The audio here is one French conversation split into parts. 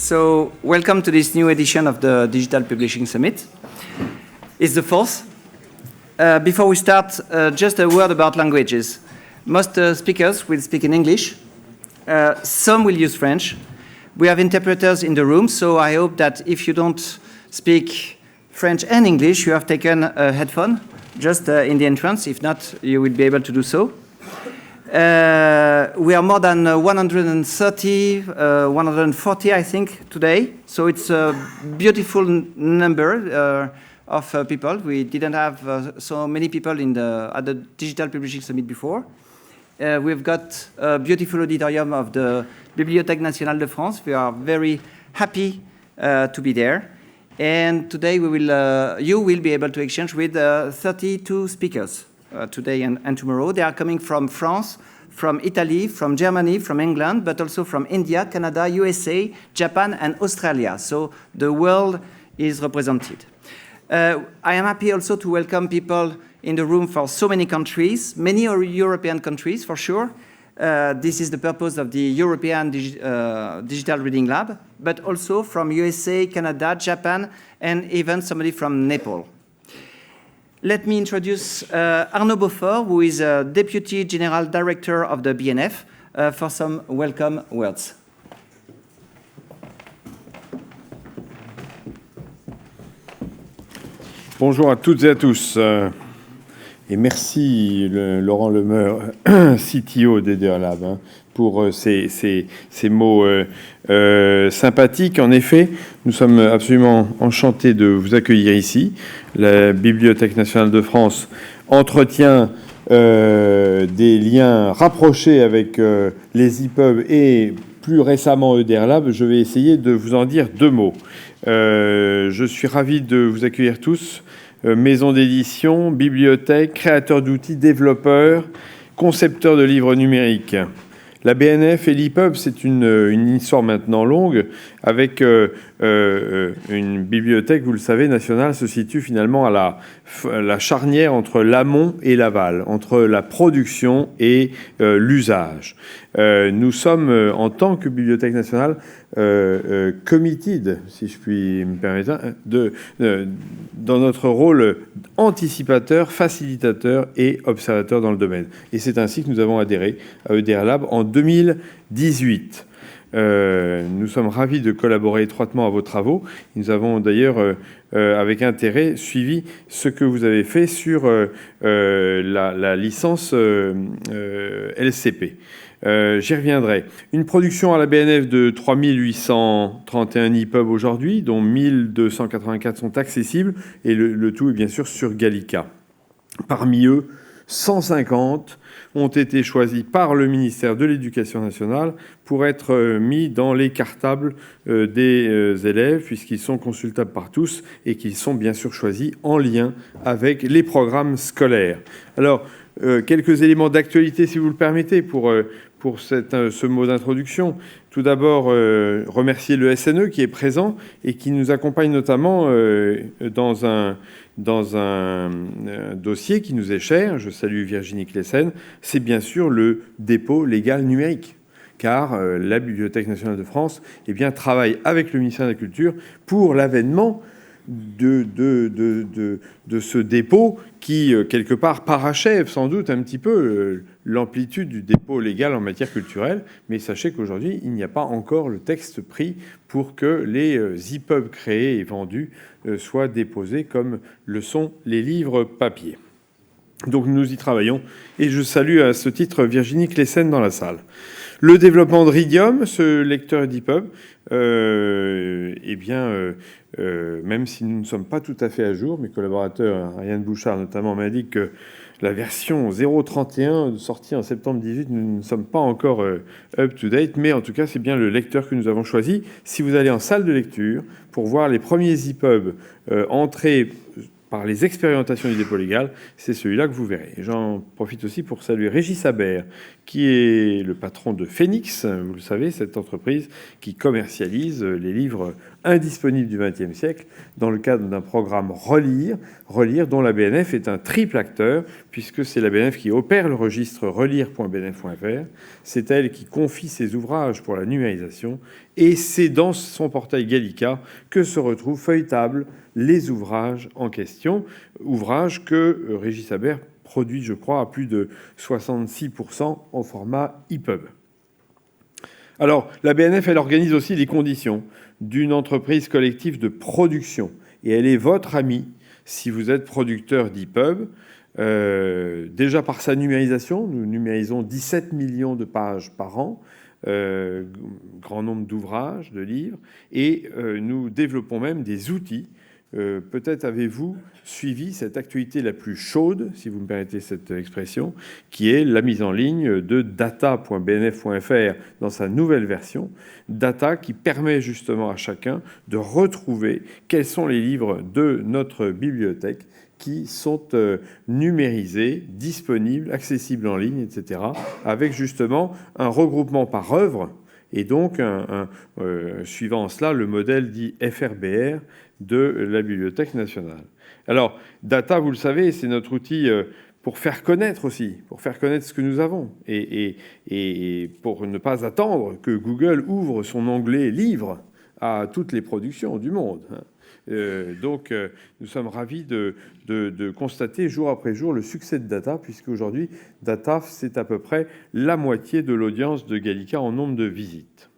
So, welcome to this new edition of the Digital Publishing Summit. It's the fourth. Before we start, just a word about languages. Most speakers will speak in English. Some will use French. We have interpreters in the room, so I hope that if you don't speak French and English, you have taken a headphone just in the entrance. If not, you will be able to do so. We are more than 130, 140, I think, today. So it's a beautiful number of people. We didn't have so many people at the Digital Publishing Summit before. We've got a beautiful auditorium of the Bibliothèque Nationale de France. We are very happy to be there. And today you will be able to exchange with 32 speakers today and tomorrow. They are coming from France, from Italy, from Germany, from England, but also from India, Canada, USA, Japan, and Australia. So the world is represented. I am happy also to welcome people in the room from so many countries, many European countries for sure. This is the purpose of the European Digital Reading Lab, but also from USA, Canada, Japan, and even somebody from Nepal. Let me introduce Arnaud Beaufort, who is Deputy General Director of the BNF, for some welcome words. Bonjour à toutes et à tous. Et merci Laurent Lemeur, CTO d'Eder Lab, pour ces mots sympathiques. En effet, nous sommes absolument enchantés de vous accueillir ici. La Bibliothèque nationale de France entretient des liens rapprochés avec les EPUB et plus récemment Eder Lab. Je vais essayer de vous en dire deux mots. Je suis ravi de vous accueillir tous. Maison d'édition, bibliothèque, créateurs d'outils, développeurs, concepteurs de livres numériques. La BNF et l'EPUB, c'est une histoire maintenant longue, avec une bibliothèque, vous le savez, nationale, se situe finalement à la charnière entre l'amont et l'aval, entre la production et l'usage. Nous sommes, en tant que Bibliothèque nationale, committed, si je puis me permettre, dans notre rôle anticipateur, facilitateur et observateur dans le domaine. Et c'est ainsi que nous avons adhéré à Eder Lab en 2018. Nous sommes ravis de collaborer étroitement à vos travaux. Nous avons d'ailleurs, avec intérêt, suivi ce que vous avez fait sur la licence LCP. J'y reviendrai. Une production à la BNF de 3831 EPUB aujourd'hui, dont 1284 sont accessibles, et le tout est bien sûr sur Gallica. Parmi eux, 150 ont été choisis par le ministère de l'Éducation nationale pour être mis dans les cartables des élèves, puisqu'ils sont consultables par tous et qu'ils sont bien sûr choisis en lien avec les programmes scolaires. Alors, quelques éléments d'actualité, si vous le permettez, pour ce mot d'introduction. Tout d'abord, remercier le SNE qui est présent et qui nous accompagne notamment dans un dossier qui nous est cher. Je salue Virginie Clessen. C'est bien sûr le dépôt légal numérique, car la Bibliothèque nationale de France travaille avec le ministère de la Culture pour l'avènement de ce dépôt qui, quelque part, parachève sans doute un petit peu l'amplitude du dépôt légal en matière culturelle. Mais sachez qu'aujourd'hui, il n'y a pas encore le texte pris pour que les EPUB créés et vendus soient déposés comme le sont les livres papier. Donc nous y travaillons et je salue à ce titre Virginie Clessen dans la salle. Le développement de Ridium, ce lecteur d'EPUB, même si nous ne sommes pas tout à fait à jour, mes collaborateurs, Ariane Bouchard notamment, m'indiquent que la version 0.31 sortie en septembre 2018, nous ne sommes pas encore up-to-date, mais en tout cas, c'est bien le lecteur que nous avons choisi. Si vous allez en salle de lecture pour voir les premiers EPUB entrés par les expérimentations du dépôt légal, c'est celui-là que vous verrez. Et j'en profite aussi pour saluer Régis Habert, qui est le patron de Phoenix, vous le savez, cette entreprise qui commercialise les livres indisponibles du XXe siècle dans le cadre d'un programme Relire, dont la BNF est un triple acteur, puisque c'est la BNF qui opère le registre relire.bnf.fr, c'est elle qui confie ses ouvrages pour la numérisation, et c'est dans son portail Gallica que se retrouvent feuilletables les ouvrages en question, ouvrages que Régis Habert produit, je crois, à plus de 66% en format EPUB. Alors, la BNF, elle organise aussi les conditions d'une entreprise collective de production. Et elle est votre amie si vous êtes producteur d'EPUB. Déjà par sa numérisation, nous numérisons 17 millions de pages par an, grand nombre d'ouvrages, de livres, et nous développons même des outils. Peut-être avez-vous suivi cette actualité la plus chaude, si vous me permettez cette expression, qui est la mise en ligne de data.bnf.fr dans sa nouvelle version. Data qui permet justement à chacun de retrouver quels sont les livres de notre bibliothèque qui sont numérisés, disponibles, accessibles en ligne, etc., avec justement un regroupement par œuvre, et donc suivant cela le modèle dit FRBR de la Bibliothèque nationale. Alors, Data, vous le savez, c'est notre outil pour faire connaître aussi, pour faire connaître ce que nous avons, et pour ne pas attendre que Google ouvre son onglet Livres à toutes les productions du monde. Donc, nous sommes ravis de constater jour après jour le succès de Data, puisqu'aujourd'hui, Data, c'est à peu près la moitié de l'audience de Gallica en nombre de visites.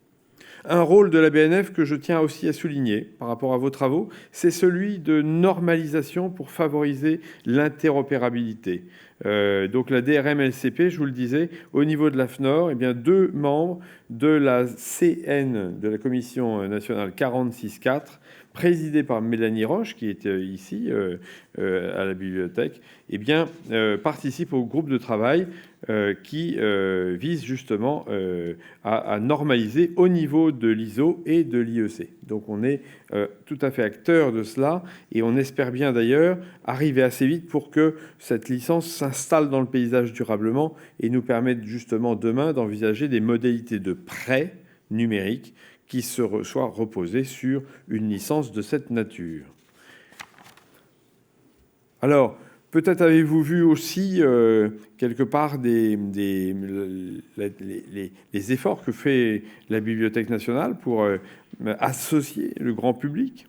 Un rôle de la BNF que je tiens aussi à souligner par rapport à vos travaux, c'est celui de normalisation pour favoriser l'interopérabilité. Donc la DRM-LCP, je vous le disais, au niveau de l'AFNOR, eh bien, 2 membres de la CN, de la Commission nationale 46.4, présidée par Mélanie Roche, qui est ici à la bibliothèque, eh bien, participe au groupe de travail qui vise justement à normaliser au niveau de l'ISO et de l'IEC. Donc on est tout à fait acteur de cela, et on espère bien d'ailleurs arriver assez vite pour que cette licence s'installe dans le paysage durablement et nous permette justement demain d'envisager des modalités de prêt numérique qui soient reposées sur une licence de cette nature. Alors, peut-être avez-vous vu aussi quelque part les efforts que fait la Bibliothèque nationale pour associer le grand public.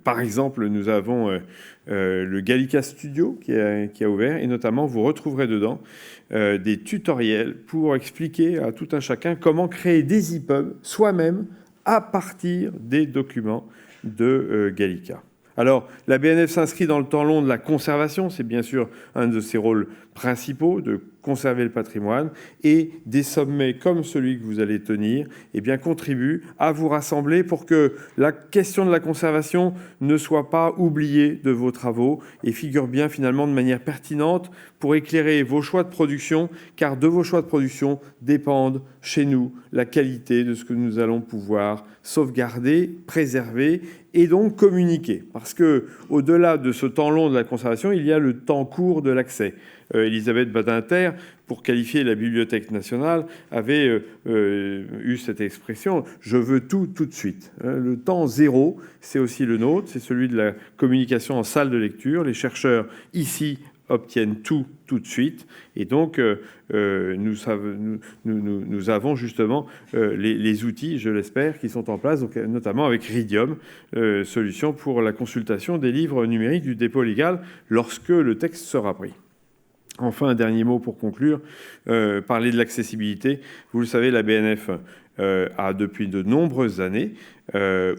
Par exemple, nous avons le Gallica Studio qui a ouvert, et notamment vous retrouverez dedans des tutoriels pour expliquer à tout un chacun comment créer des EPUB soi-même à partir des documents de Gallica. Alors, la BNF s'inscrit dans le temps long de la conservation, c'est bien sûr un de ses rôles principaux, de conserver le patrimoine, et des sommets comme celui que vous allez tenir, eh bien, contribuent à vous rassembler pour que la question de la conservation ne soit pas oubliée de vos travaux et figure bien finalement de manière pertinente pour éclairer vos choix de production, car de vos choix de production dépendent chez nous la qualité de ce que nous allons pouvoir sauvegarder, préserver et donc communiquer. Parce que au-delà de ce temps long de la conservation, il y a le temps court de l'accès. Elisabeth Badinter, pour qualifier la Bibliothèque nationale, avait eu cette expression « je veux tout de suite ». Le temps zéro, c'est aussi le nôtre, c'est celui de la communication en salle de lecture. Les chercheurs ici obtiennent tout de suite. Et donc, nous avons justement les outils, je l'espère, qui sont en place, donc, notamment avec Ridium, solution pour la consultation des livres numériques du dépôt légal lorsque le texte sera pris. Enfin, un dernier mot pour conclure, parler de l'accessibilité. Vous le savez, la BNF a depuis de nombreuses années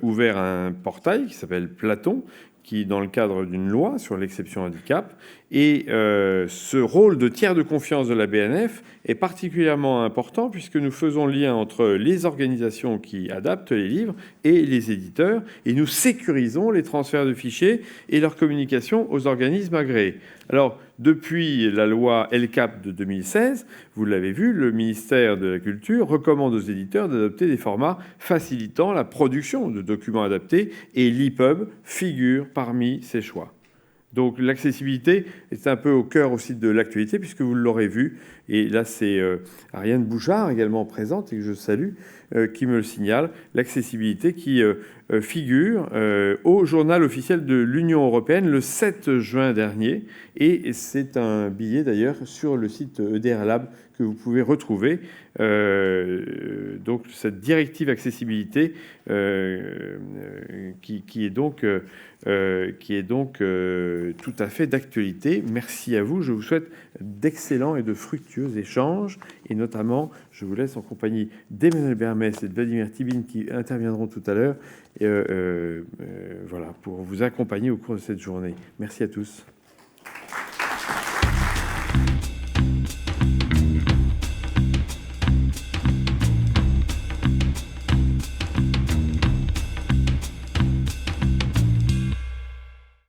ouvert un portail qui s'appelle Platon, qui, dans le cadre d'une loi sur l'exception handicap, et ce rôle de tiers de confiance de la BNF est particulièrement important puisque nous faisons lien entre les organisations qui adaptent les livres et les éditeurs, et nous sécurisons les transferts de fichiers et leur communication aux organismes agréés. Alors, depuis la loi LCAP de 2016, vous l'avez vu, le ministère de la Culture recommande aux éditeurs d'adopter des formats facilitant la production de documents adaptés, et l'EPUB figure parmi ces choix. Donc l'accessibilité est un peu au cœur aussi de l'actualité, puisque vous l'aurez vu, et là c'est Ariane Bouchard également présente, et que je salue, qui me le signale, l'accessibilité qui figure au journal officiel de l'Union européenne le 7 juin dernier, et c'est un billet d'ailleurs sur le site EDR Lab que vous pouvez retrouver. Donc cette directive accessibilité qui est donc tout à fait d'actualité. Merci à vous. Je vous souhaite d'excellents et de fructueux échanges. Et notamment, je vous laisse en compagnie d'Emmanuel Bermès et de Vladimir Tibine qui interviendront tout à l'heure voilà, pour vous accompagner au cours de cette journée. Merci à tous.